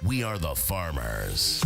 We are the farmers.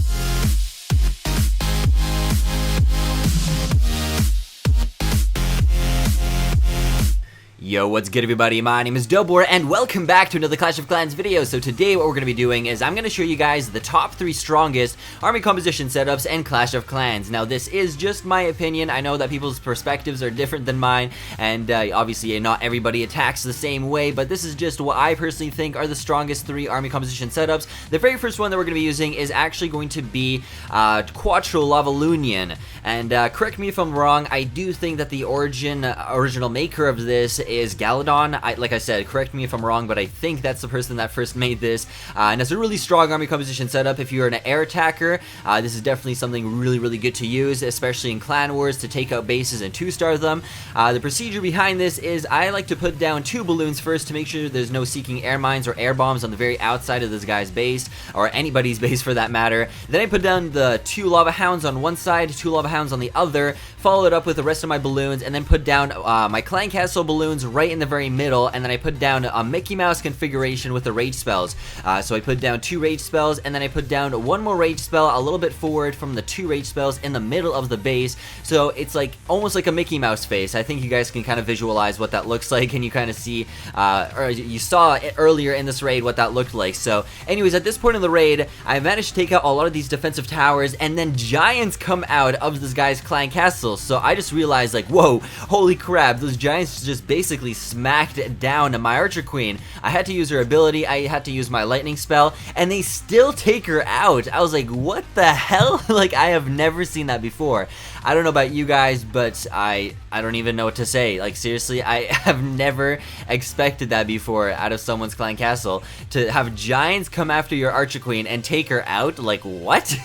Yo, what's good everybody? My name is DubWar and welcome back to another Clash of Clans video. So today what we're going to be doing is I'm going to show you guys the top 3 strongest army composition setups in Clash of Clans. Now this is just my opinion. I know that people's perspectives are different than mine, and obviously not everybody attacks the same way, but this is just what I personally think are the strongest 3 army composition setups. The very first one that we're going to be using is actually going to be Quattro Lavalunian, and correct me if I'm wrong, I do think that the original maker of this is Galadon. Like I said, correct me if I'm wrong, but I think that's the person that first made this, and it's a really strong army composition setup. If you're an air attacker, this is definitely something really good to use, especially in Clan Wars, to take out bases and 2-star them. The procedure behind this is I like to put down 2 balloons first to make sure there's no seeking air mines or air bombs on the very outside of this guy's base, or anybody's base for that matter. Then I put down the 2 lava hounds on one side, 2 lava hounds on the other, follow it up with the rest of my balloons, and then put down my clan castle balloons right in the very middle, and then I put down a Mickey Mouse configuration with the rage spells. So I put down 2 rage spells, and then I put down 1 more rage spell a little bit forward from the 2 rage spells in the middle of the base, so it's like almost like a Mickey Mouse face. I think you guys can kind of visualize what that looks like, and you kind of see, or you saw it earlier in this raid what that looked like. So anyways, at this point in the raid, I managed to take out a lot of these defensive towers, and then giants come out of this guy's clan castle. So I just realized, like, whoa, holy crap, those giants just basically smacked down my archer queen. I had to use her ability, I had to use my lightning spell, and they still take her out. I was like, what the hell? Like, I have never seen that before. I don't know about you guys, but I don't even know what to say. Like, seriously, I have never expected that before out of someone's clan castle, to have giants come after your archer queen and take her out. Like, what?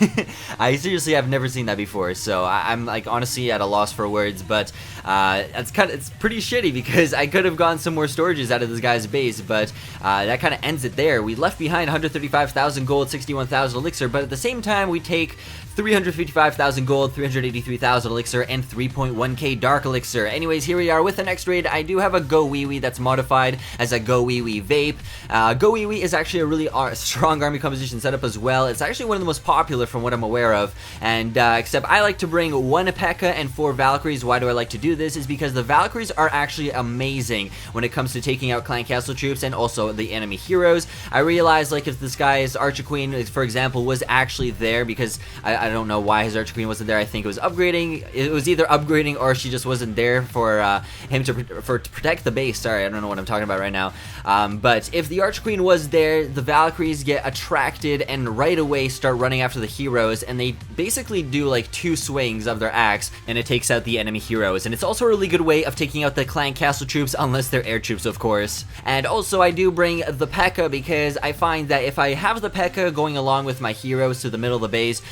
I seriously have never seen that before, so I'm like honestly at a loss for words. But it's pretty shitty, because I could have gotten some more storages out of this guy's base, but that kind of ends it there. We left behind 135,000 gold, 61,000 elixir, but at the same time we take 355,000 gold, 383,000 elixir, and 3.1k dark elixir. Anyways, here we are with the next raid. I do have a Go Wee Wee that's modified as a Go Wee Wee Vape. Go Wee Wee is actually a really strong army composition setup as well. It's actually one of the most popular from what I'm aware of, and except I like to bring 1 P.E.K.K.A. and 4 Valkyries. Why do I like to do this? Is because the Valkyries are actually amazing when it comes to taking out clan castle troops and also the enemy heroes. I realized, like, if this guy's archer queen, for example, was actually there, because I don't know why his archer queen wasn't there. I think it was upgrading. It was either upgrading or she just wasn't there for him to protect the base. Sorry, I don't know what I'm talking about right now. But if the archer queen was there, the Valkyries get attracted and right away start running after the heroes, and they basically do like 2 swings of their axe, and it takes out the enemy heroes. And it's also a really good way of taking out the clan castle troops, unless they're air troops, of course. And also I do bring the P.E.K.K.A. because I find that if I have the P.E.K.K.A. going along with my heroes to the middle of the base,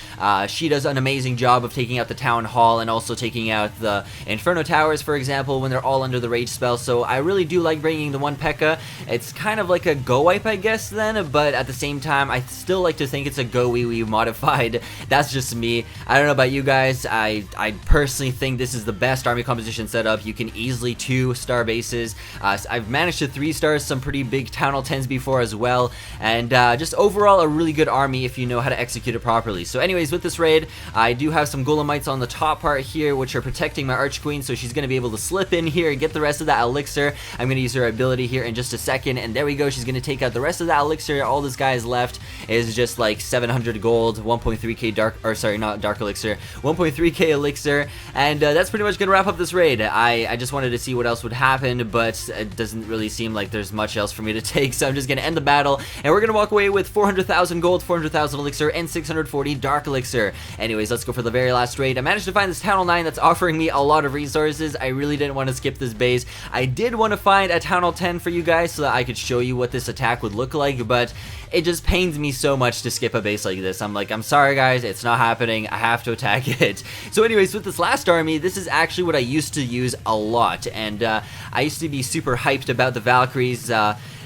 she does an amazing job of taking out the town hall and also taking out the inferno towers, for example, when they're all under the rage spell. So I really do like bringing the 1 P.E.K.K.A. It's kind of like a go wipe, I guess, then, but at the same time I still like to think it's a Go Wee Wee modified. That's just me. I don't know about you guys. I personally think this is the best army composition setup. You can easily 2-star bases. I've managed to 3-star some pretty big town hall 10s before as well, and just overall a really good army if you know how to execute it properly. So anyways, with this raid, I do have some golemites on the top part here, which are protecting my arch queen, so she's going to be able to slip in here and get the rest of that elixir. I'm going to use her ability here in just a second, and there we go. She's going to take out the rest of that elixir. All this guy is left is just like 700 gold, 1.3k dark, or sorry, not dark elixir, 1.3k elixir, and that's pretty much going to wrap up this raid. I just wanted to see what else would happen, but it doesn't really seem like there's much else for me to take, so I'm just going to end the battle, and we're going to walk away with 400,000 gold, 400,000 elixir, and 640 dark elixir. Anyways, let's go for the very last raid. I managed to find this Town Hall 9 that's offering me a lot of resources. I really didn't want to skip this base. I did want to find a Town Hall 10 for you guys so that I could show you what this attack would look like, but it just pains me so much to skip a base like this. I'm like, I'm sorry guys, it's not happening. I have to attack it. So anyways, with this last army, this is actually what I used to use a lot, and I used to be super hyped about the Valkyries.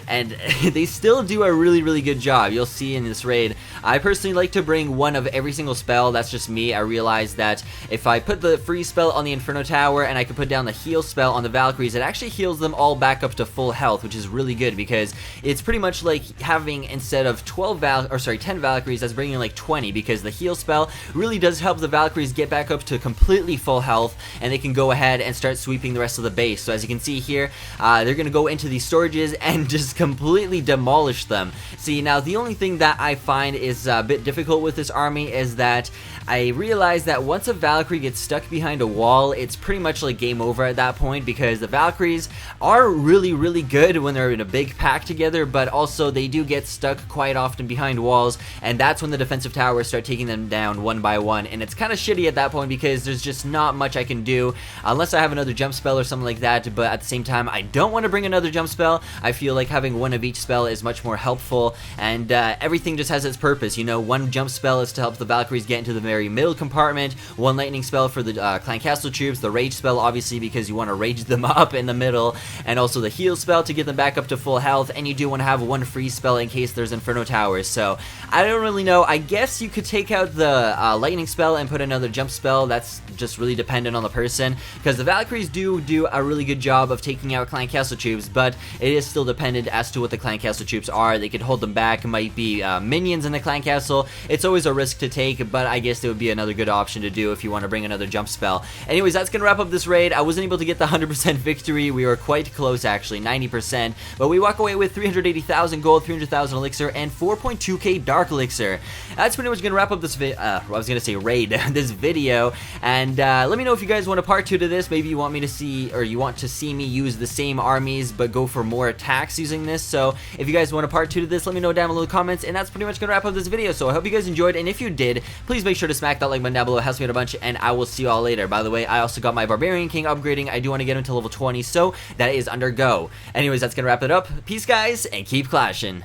and they still do a really good job. You'll see in this raid, I personally like to bring one of every single spell. That's just me. I realized that if I put the freeze spell on the Inferno Tower and I could put down the heal spell on the Valkyries, it actually heals them all back up to full health, which is really good because it's pretty much like having, instead of 10 Valkyries, that's bringing like 20, because the heal spell really does help the Valkyries get back up to completely full health, and they can go ahead and start sweeping the rest of the base. So as you can see here, they're gonna go into these storages and just completely demolish them. See, now the only thing that I find is a bit difficult with this army is that I realize that once a Valkyrie gets stuck behind a wall, it's pretty much like game over at that point, because the Valkyries are really good when they're in a big pack together, but also they do get stuck quite often behind walls, and that's when the defensive towers start taking them down one by one, and it's kind of shitty at that point because there's just not much I can do unless I have another jump spell or something like that. But at the same time, I don't want to bring another jump spell. I feel like having one of each spell is much more helpful, and everything just has its purpose. You know, one jump spell is to help the Valkyries get into the very middle compartment, one lightning spell for the Clan Castle troops, the rage spell obviously because you want to rage them up in the middle, and also the heal spell to get them back up to full health, and you do want to have one freeze spell in case there's Inferno Towers. So I don't really know. I guess you could take out the lightning spell and put another jump spell. That's just really dependent on the person, because the Valkyries do a really good job of taking out Clan Castle troops, but it is still dependent as to what the Clan Castle troops are. They could hold them back. It might be minions in the Clan Castle. It's always a risk to take, but I guess it would be another good option to do if you want to bring another jump spell. Anyways, that's gonna wrap up this raid. I wasn't able to get the 100% victory. We were quite close actually, 90%, but we walk away with 380,000 gold, 300,000 elixir, and 4.2k dark elixir. That's pretty much gonna wrap up this raid, this video, and let me know if you guys want a part 2 to this. Maybe you want me to see, or you want to see me use the same armies but go for more attacks using this. So if you guys want a part 2 to this, let me know down below in the comments, and that's pretty much gonna wrap up this video. So I hope you guys enjoyed, and if you did, please make sure to smack that like button down below. It helps me out a bunch, and I will see you all later. By the way, I also got my Barbarian King upgrading. I do want to get him to level 20, so that is under go. Anyways, that's gonna wrap it up. Peace, guys, and keep clashing.